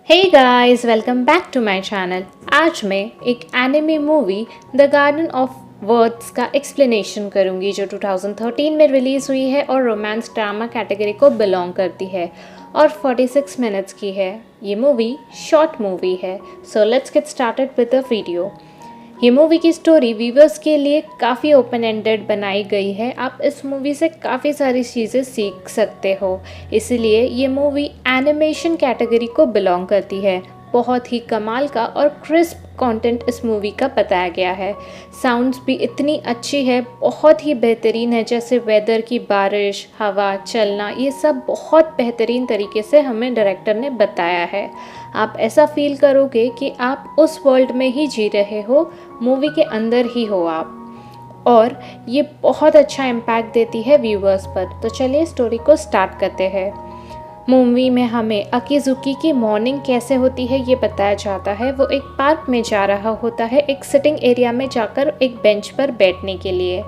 Hey guys, welcome back to my channel. आज मैं एक anime movie the garden of words का explanation करूंगी जो 2013 में रिलीज़ हुई है और रोमांस ड्रामा कैटेगरी को बिलोंग करती है और 46 मिनट्स की है। ये मूवी शॉर्ट मूवी है। So let's get started with the video. ये मूवी की स्टोरी व्यूवर्स के लिए काफ़ी ओपन एंडेड बनाई गई है। आप इस मूवी से काफ़ी सारी चीज़ें सीख सकते हो, इसलिए ये मूवी एनिमेशन कैटेगरी को बिलोंग करती है। बहुत ही कमाल का और क्रिस्प कंटेंट इस मूवी का बताया गया है। साउंड्स भी इतनी अच्छी है, बहुत ही बेहतरीन है। जैसे वेदर की बारिश, हवा चलना, ये सब बहुत बेहतरीन तरीके से हमें डायरेक्टर ने बताया है। आप ऐसा फील करोगे कि आप उस वर्ल्ड में ही जी रहे हो, मूवी के अंदर ही हो आप। और ये बहुत अच्छा इम्पैक्ट देती है व्यूवर्स पर। तो चलिए स्टोरी को स्टार्ट करते हैं। मूवी में हमें अकीजुकी की मॉर्निंग कैसे होती है ये बताया जाता है। वो एक पार्क में जा रहा होता है, एक सिटिंग एरिया में जाकर एक बेंच पर बैठने के लिए।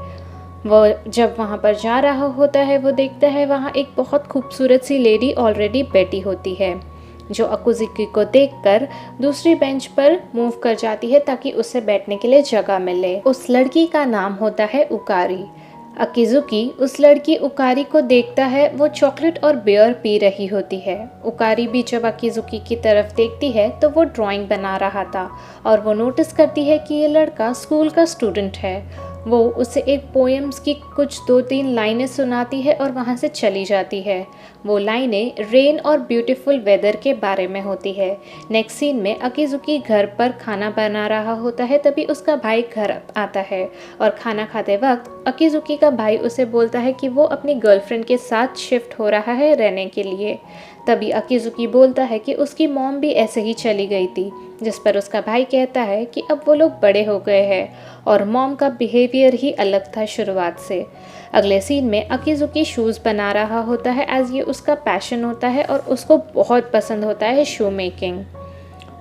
वो जब वहाँ पर जा रहा होता है, वो देखता है वहाँ एक बहुत खूबसूरत सी लेडी ऑलरेडी बैठी होती है, जो अकुजुकी को देखकर दूसरी बेंच पर मूव कर जाती है ताकि उसे बैठने के लिए जगह मिले। उस लड़की का नाम होता है उकारी। अकीजुकी उस लड़की उकारी को देखता है, वो चॉकलेट और बियर पी रही होती है। उकारी भी जब अकीजुकी की तरफ देखती है तो वो ड्राइंग बना रहा था और वो नोटिस करती है कि ये लड़का स्कूल का स्टूडेंट है। वो उसे एक पोएम्स की कुछ 2-3 लाइनें सुनाती है और वहाँ से चली जाती है। वो लाइनें रेन और ब्यूटीफुल वेदर के बारे में होती है। नेक्स्ट सीन में अकीजुकी घर पर खाना बना रहा होता है, तभी उसका भाई घर आता है और खाना खाते वक्त अकीजुकी का भाई उसे बोलता है कि वो अपनी गर्लफ्रेंड के साथ शिफ्ट हो रहा है रहने के लिए। तभी अकीजुकी बोलता है कि उसकी मॉम भी ऐसे ही चली गई थी, जिस पर उसका भाई कहता है कि अब वो लोग बड़े हो गए हैं और मॉम का बिहेवियर ही अलग था शुरुआत से। अगले सीन में अकीजुकी शूज़ बना रहा होता है, एज ये उसका पैशन होता है और उसको बहुत पसंद होता है शू मेकिंग।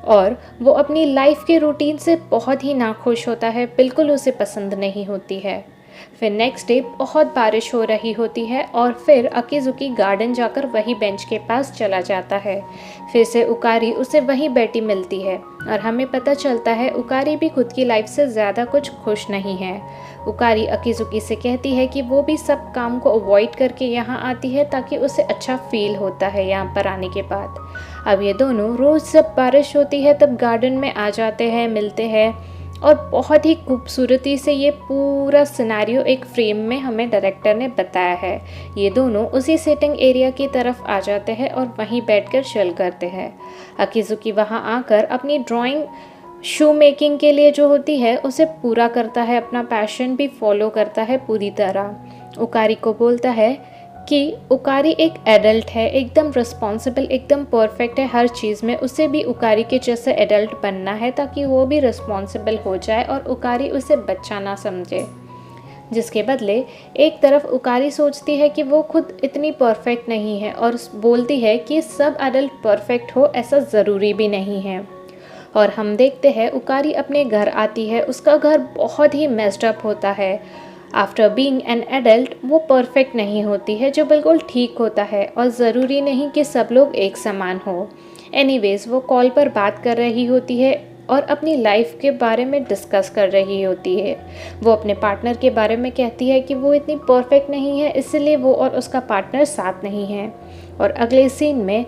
और वो अपनी लाइफ के रूटीन से बहुत ही नाखुश होता है, बिल्कुल उसे पसंद नहीं होती है। फिर नेक्स्ट डे बहुत बारिश हो रही होती है और फिर अकीजुकी गार्डन जाकर वही बेंच के पास चला जाता है। फिर से उकारी उसे वहीं बैठी मिलती है और हमें पता चलता है उकारी भी खुद की लाइफ से ज़्यादा कुछ खुश नहीं है। उकारी अकीजुकी से कहती है कि वो भी सब काम को अवॉइड करके यहाँ आती है ताकि उसे अच्छा फील होता है यहाँ पर आने के बाद। अब ये दोनों रोज़ जब बारिश होती है तब गार्डन में आ जाते हैं, मिलते हैं और बहुत ही खूबसूरती से ये पूरा सिनेरियो एक फ्रेम में हमें डायरेक्टर ने बताया है। ये दोनों उसी सिटिंग एरिया की तरफ आ जाते हैं और वहीं बैठकर चिल करते हैं। अकीजुकी वहाँ आकर अपनी ड्राइंग शू मेकिंग के लिए जो होती है उसे पूरा करता है, अपना पैशन भी फॉलो करता है पूरी तरह। उकारी को बोलता है कि उकारी एक एडल्ट है, एकदम रिस्पॉन्सिबल, एकदम परफेक्ट है हर चीज़ में। उसे भी उकारी के जैसे एडल्ट बनना है ताकि वो भी रिस्पॉन्सिबल हो जाए और उकारी उसे बच्चा ना समझे। जिसके बदले एक तरफ उकारी सोचती है कि वो खुद इतनी परफेक्ट नहीं है और बोलती है कि सब एडल्ट परफेक्ट हो ऐसा ज़रूरी भी नहीं है। और हम देखते हैं उकारी अपने घर आती है, उसका घर बहुत ही मेस्ड अप होता है। आफ्टर बीइंग एन एडल्ट वो परफेक्ट नहीं होती है, जो बिल्कुल ठीक होता है और ज़रूरी नहीं कि सब लोग एक समान हो। एनीवेज़ वो कॉल पर बात कर रही होती है और अपनी लाइफ के बारे में डिस्कस कर रही होती है। वो अपने पार्टनर के बारे में कहती है कि वो इतनी परफेक्ट नहीं है, इसलिए वो और उसका पार्टनर साथ नहीं है। और अगले सीन में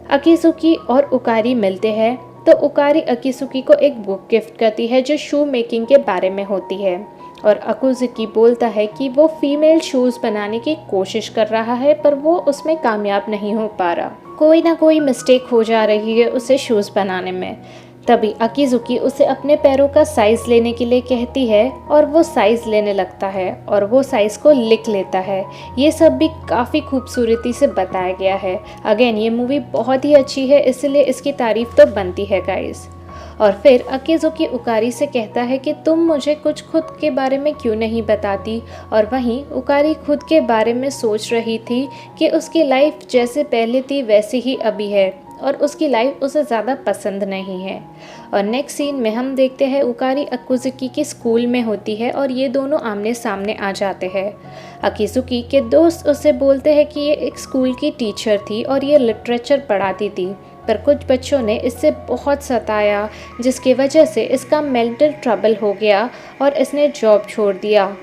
अकीजुकी और उकारी मिलते हैं तो उकारी अकीजुकी को एक बुक गिफ्ट करती है जो शू मेकिंग के बारे में होती है। और अकुजुकी बोलता है कि वो फीमेल शूज़ बनाने की कोशिश कर रहा है पर वो उसमें कामयाब नहीं हो पा रहा, कोई ना कोई मिस्टेक हो जा रही है उसे शूज़ बनाने में। तभी अकीजुकी उसे अपने पैरों का साइज़ लेने के लिए कहती है और वो साइज़ लेने लगता है और वो साइज़ को लिख लेता है। ये सब भी काफ़ी खूबसूरती से बताया गया है। अगेन ये मूवी बहुत ही अच्छी है, इसलिए इसकी तारीफ़ तो बनती है गाइस। और फिर अकीजुकी उकारी से कहता है कि तुम मुझे कुछ खुद के बारे में क्यों नहीं बताती। और वहीं उकारी खुद के बारे में सोच रही थी कि उसकी लाइफ जैसे पहले थी वैसी ही अभी है और उसकी लाइफ उसे ज़्यादा पसंद नहीं है। और नेक्स्ट सीन में हम देखते हैं उकारी अकुजुकी के स्कूल में होती है और ये दोनों आमने सामने आ जाते हैं। अकीजुकी के दोस्त उसे बोलते हैं कि ये एक स्कूल की टीचर थी और ये लिटरेचर पढ़ाती थी, पर कुछ बच्चों ने इससे बहुत सताया, जिसकी वजह से इसका मेंटल ट्रबल हो गया और इसने जॉब छोड़ दिया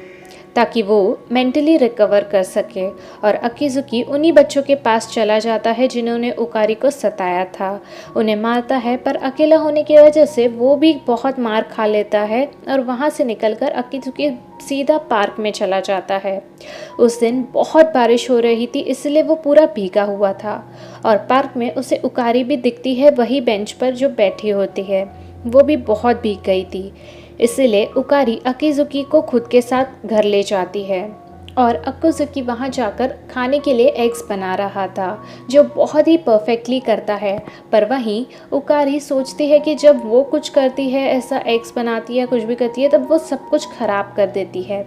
ताकि वो मेंटली रिकवर कर सके। और अकीजुकी उन्हीं बच्चों के पास चला जाता है जिन्होंने उकारी को सताया था। उन्हें मारता है, पर अकेला होने की वजह से वो भी बहुत मार खा लेता है और वहाँ से निकलकर अकीजुकी सीधा पार्क में चला जाता है। उस दिन बहुत बारिश हो रही थी, इसलिए वो पूरा भीगा हुआ था और पार्क में उसे उकारी भी दिखती है, वही बेंच पर जो बैठी होती है। वो भी बहुत भीग गई थी, इसलिए उकारी अकीजुकी को खुद के साथ घर ले जाती है और अकीजुकी वहाँ जाकर खाने के लिए एग्स बना रहा था, जो बहुत ही परफेक्टली करता है। पर वहीं उकारी सोचती है कि जब वो कुछ करती है, ऐसा एग्स बनाती है, कुछ भी करती है, तब वो सब कुछ ख़राब कर देती है।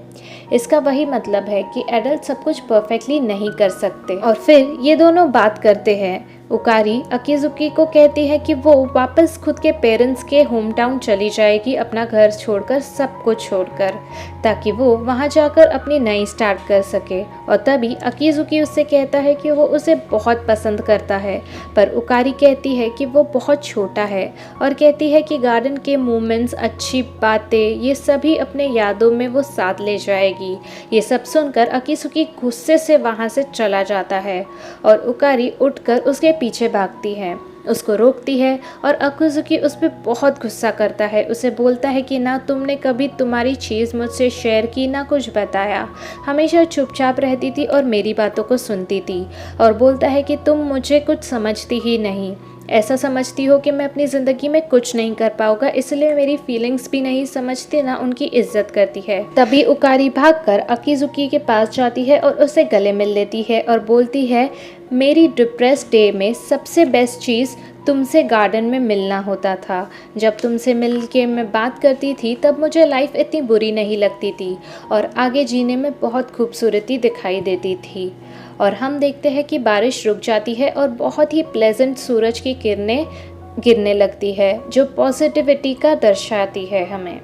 इसका वही मतलब है कि एडल्ट सब कुछ परफेक्टली नहीं कर सकते। और फिर ये दोनों बात करते हैं। उकारी अकीजुकी को कहती है कि वो वापस खुद के पेरेंट्स के होम टाउन चली जाएगी, अपना घर छोड़कर, सब कुछ छोड़कर, ताकि वो वहाँ जाकर अपनी नई स्टार्ट कर सके। और तभी अकीजुकी उससे कहता है कि वो उसे बहुत पसंद करता है, पर उकारी कहती है कि वो बहुत छोटा है और कहती है कि गार्डन के मोमेंट्स, अच्छी बातें, ये सभी अपने यादों में वो साथ ले जाएगी। ये सब सुनकर अकीजुकी गुस्से से वहाँ से चला जाता है और उकारी उठकर उसके पीछे भागती है, उसको रोकती है और अकीजुकी उस पर बहुत गुस्सा करता है। उसे बोलता है कि ना तुमने कभी तुम्हारी चीज़ मुझसे शेयर की, ना कुछ बताया, हमेशा चुपचाप रहती थी और मेरी बातों को सुनती थी। और बोलता है कि तुम मुझे कुछ समझती ही नहीं, ऐसा समझती हो कि मैं अपनी ज़िंदगी में कुछ नहीं कर पाऊंगा, इसलिए मेरी फीलिंग्स भी नहीं समझती, ना उनकी इज्जत करती है। तभी उकारी भागकर अकीजुकी के पास जाती है और उसे गले मिल लेती है और बोलती है, मेरी डिप्रेस डे में सबसे बेस्ट चीज़ तुमसे गार्डन में मिलना होता था। जब तुमसे मिल के मैं बात करती थी, तब मुझे लाइफ इतनी बुरी नहीं लगती थी और आगे जीने में बहुत खूबसूरती दिखाई देती थी। और हम देखते हैं कि बारिश रुक जाती है और बहुत ही प्लेजेंट सूरज की किरणें गिरने लगती है, जो पॉजिटिविटी का दर्शाती है हमें।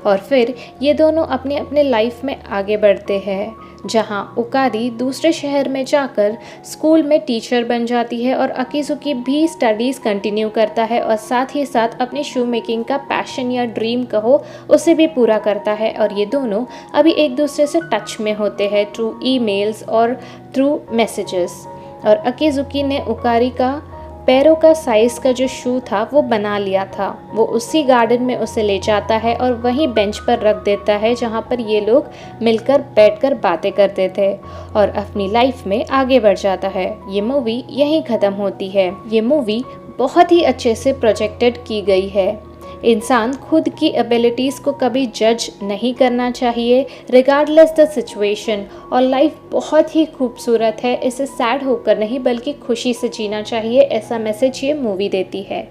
और फिर ये दोनों अपने अपने लाइफ में आगे बढ़ते हैं, जहाँ उकारी दूसरे शहर में जाकर स्कूल में टीचर बन जाती है और अकीजुकी भी स्टडीज़ कंटिन्यू करता है और साथ ही साथ अपने शू मेकिंग का पैशन या ड्रीम कहो, उसे भी पूरा करता है। और ये दोनों अभी एक दूसरे से टच में होते हैं थ्रू ईमेल्स और थ्रू मैसेजेस। और अकीजुकी ने उकारी का पैरों का साइज़ का जो शू था वो बना लिया था। वो उसी गार्डन में उसे ले जाता है और वहीं बेंच पर रख देता है, जहाँ पर ये लोग मिलकर बैठकर बातें करते थे और अपनी लाइफ में आगे बढ़ जाता है। ये मूवी यहीं ख़त्म होती है। ये मूवी बहुत ही अच्छे से प्रोजेक्टेड की गई है। इंसान खुद की एबिलिटीज़ को कभी जज नहीं करना चाहिए, रिगार्डलेस द सिचुएशन। और लाइफ बहुत ही खूबसूरत है, इसे सैड होकर नहीं बल्कि खुशी से जीना चाहिए, ऐसा मैसेज ये मूवी देती है।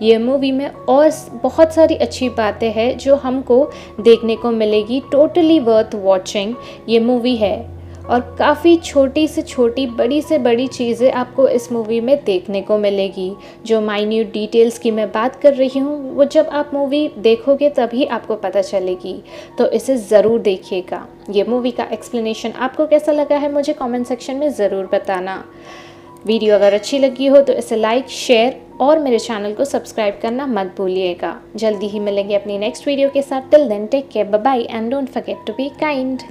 ये मूवी में और बहुत सारी अच्छी बातें हैं जो हमको देखने को मिलेगी। टोटली वर्थ वॉचिंग ये मूवी है और काफ़ी छोटी से छोटी, बड़ी से बड़ी चीज़ें आपको इस मूवी में देखने को मिलेगी। जो माइन्यूट डिटेल्स की मैं बात कर रही हूँ, वो जब आप मूवी देखोगे तभी आपको पता चलेगी, तो इसे ज़रूर देखिएगा। ये मूवी का एक्सप्लेनेशन आपको कैसा लगा है मुझे कमेंट सेक्शन में ज़रूर बताना। वीडियो अगर अच्छी लगी हो तो इसे लाइक, शेयर और मेरे चैनल को सब्सक्राइब करना मत भूलिएगा। जल्दी ही मिलेंगे अपनी नेक्स्ट वीडियो के साथ। Till then take care, bye bye and don't forget to be kind.